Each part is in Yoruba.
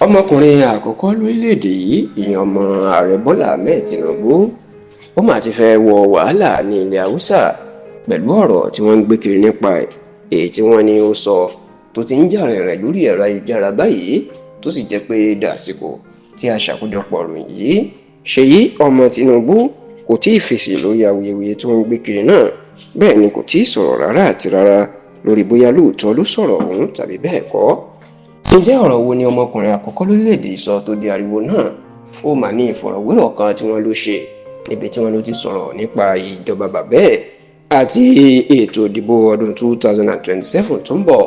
ọmọkùnrin àkọ́kọ́ lórílẹ̀‐èdè yìí ìyẹn ọmọ ààrẹ Bọ́lá Ahmed Tinubu ó mà ti fẹ́ wọ wàhálà ní ilẹ̀ haúsá pẹ̀lú ọ̀rọ̀ tí wọ́n ń gbé kiri nípa ẹ̀ èyí tí wọ́n ní ó sọ tó ti ń jà rẹ̀ lórí ẹ̀rọ ayélujára báyìí tó sì jẹ́ pé dàsìkò tí a ṣàkójọpọ̀ ròyìn yìí Ṣèyí ọmọ Tinubu kò tí ì fèsì lórí awuyewuye tí wọ́n ń gbé kiri náà bẹ́ẹ̀ ni kò tí ì sọ̀rọ̀ rárá àti rárá lórí bóyá lóòótọ́ ló sọ̀rọ̀ ọ̀hún tàbí bẹ́ẹ̀ kọ́. Ǹjẹ́ ọ̀rọ̀ wo ni ọmọkùnrin àkọ́kọ́ lórílẹ̀‐èdè sọ tó di ariwo náà? Ó mà ní ìfọ̀rọ̀wérọ̀ kan tí wọ́n ló ṣe níbi tí wọ́n ló ti sọ̀rọ̀ nípa ìjọba bàbá ẹ̀ àti ètò ìdìbò ọdún 2027 tó ń bọ̀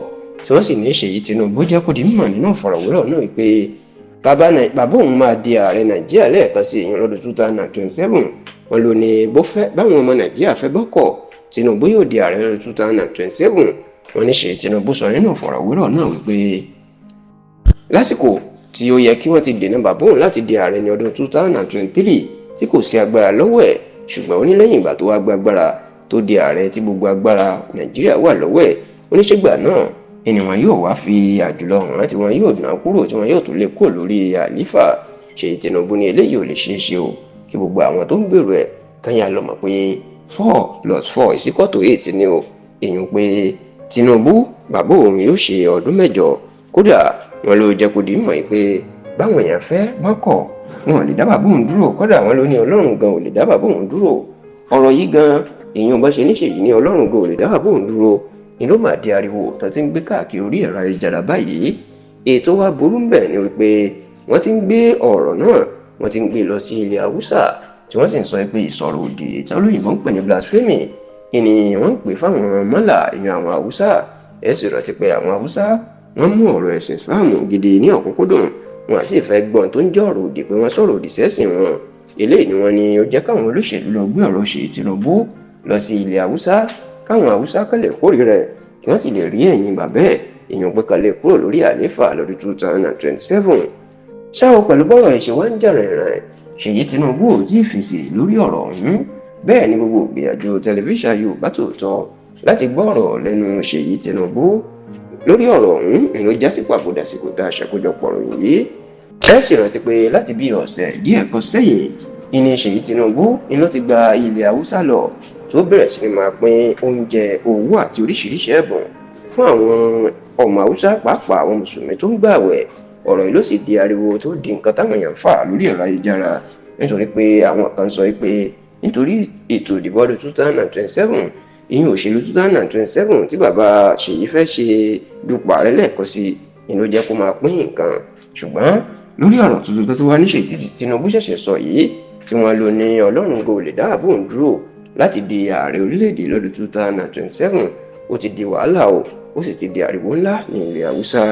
tí wọ́n sì ní Ṣèyí Tinubu jẹ́ kó di mímọ̀ nínú ìfọ̀rọ̀wérọ̀ náà pé bàbá òun máa di ààrẹ Nàìjíríà lẹ́ẹ̀kan sí ìyẹn lọ́dún 2027. Wọ́n ló ní báwọn ọmọ Nàìjíríà fẹ́ bọ́kọ̀ Tinubu yóò di ààrẹ lọ́dún 2027. Wọ́n ní Ṣèyí Tinubu sọ nínú ìfọ̀rọ̀wérọ̀ náà wípé lásìkò tí ó yẹ kí wọ́n ti dènà bàbá òun láti di ààrẹ ní ọdún 2023 tí kò sí agbára lọ́wọ́ ẹ̀ ṣùgbọ́n ó ní lẹ́yìn ìgbà tó wá gba agbára tó di ààrẹ tí gbogbo agbára Nàìjíríà wà lọ́wọ́ ẹ̀ oníṣègbà náà ẹni wọn yóò wá fi àjùlọ hàn tí wọn yóò dùn kúrò tí wọn yóò tún lè kúrò lórí àlífà. Ṣèyí Tinubu ní eléyìí ò lè ṣeé ṣe o kí gbogbo àwọn tó ń gbèrò ẹ̀ kàn yà lọ mọ̀ pé 4+4 = 8 ni o èèyàn pé Tinubu bàbá òun yóò ṣe ọdún 8 kódà wọn ló jẹ́ kó di mọ̀ pé báwọn èèyàn fẹ́ bọ́kọ̀ wọn ò lè dá bàbá òun dúró kódà wọn ló ní Ọlọ́run gan ò lè dá bàbá òun dúró. Ọ̀rọ̀ yìí gan èèyàn bá ṣe ní Ṣèyí ní Ọlọ́run gan ò lè dá bàbá òun dúró ni ló máa di ariwo tó ti ń gbé káàkiri orí ẹ̀rọ ayélujára báyìí. Ètò wa burú ń bẹ̀ ni wípé wọ́n ti ń gbé ọ̀rọ̀ náà wọ́n ti ń gbé lọ sí ilẹ̀ haúsá tí wọ́n sì ń sọ pé ìsọ̀rọ̀ òdì tí olóyìnbó ń pè ní blasphemy ni wọ́n ń pè fáwọn mọ́là ìyẹn àwọn haúsá. ẹ sì rántí pé àwọn haúsá wọ́n mú ọ̀rọ̀ ẹ̀sìn Islam gidi ní ọ̀kúnkúndùn wọn àti ìfẹ́ gbọ́n tó ń jẹ́ ọ̀rọ̀ òdì pé wọ́n sọ̀rọ̀ òdì sẹ́sìn wọn. Eléyìí ni wọ́n ní ó jẹ́ káwọn olóṣèlú lọ gbé ọ̀rọ̀ Ṣèyí Tinubu lọ sí ilẹ̀ haúsá káwọn haúsá kan lè kórìíra rẹ̀ kí wọ́n sì lè rí ẹ̀yìn bàbá ẹ̀ èèyàn pé kan lè kúrò lórí àlééfà lọ́dún 2027. ṣáà pẹ̀lú bọ́rọ̀ ìṣe wá ń jà rìnrìn Ṣèyí Tinubu ò tí ì fèsì lórí ọ̀rọ̀ ọ̀hún bẹ́ẹ̀ ni gbogbo ìgbìyànjú tẹlifíṣàn Yorùbá Tòótọ́ láti gbọ́ ọ̀rọ̀ lẹ́nu Ṣèyí Tinubu lórí ọ̀rọ̀ ọ̀hún ló já sí pàbó dàsìkò tá a ṣàkójọpọ̀ ròyìn yìí. ẹ sì rántí pé láti bí ọ̀sẹ̀ díẹ̀ kan sẹ́yìn ìní Ṣèyí Tinubu ni ló ti gba ilẹ̀ haúsá lọ tó bẹ̀rẹ̀ sí ni máa pín oúnjẹ owó àti oríṣiríṣi ẹ̀bùn fún àwọn ọmọ haúsá pàápàá àwọn mùsùlùmí tó ń gbààwẹ̀. ọ̀rọ̀ yìí ló sì di ariwo tó di nǹkan táwọn èèyàn fà lórí ẹ̀rọ ayélujára nítorí pé àwọn kan sọ pé nítorí ètò ìdìbò ọdún 2027 ìyẹn òṣèlú 2027 tí bàbá Ṣèyí fẹ́ ṣe dupò ààrẹ lẹ́ẹ̀kan sí ni ló jẹ́ kó máa pín nǹkan. ṣùgbọ́n lórí ọ̀rọ̀ tuntun tó wá ní Ṣèyí Tinubu ṣẹ̀ṣẹ̀ sọ yìí tí wọ́n lò ní Ọlọ́run kò lè dáàbò òun dúró láti di ààrẹ orílẹ̀-èdè lọ́dún 2027 ó ti di wàhálà o ó sì ti di ariwo ńlá ní ilẹ̀ haúsá.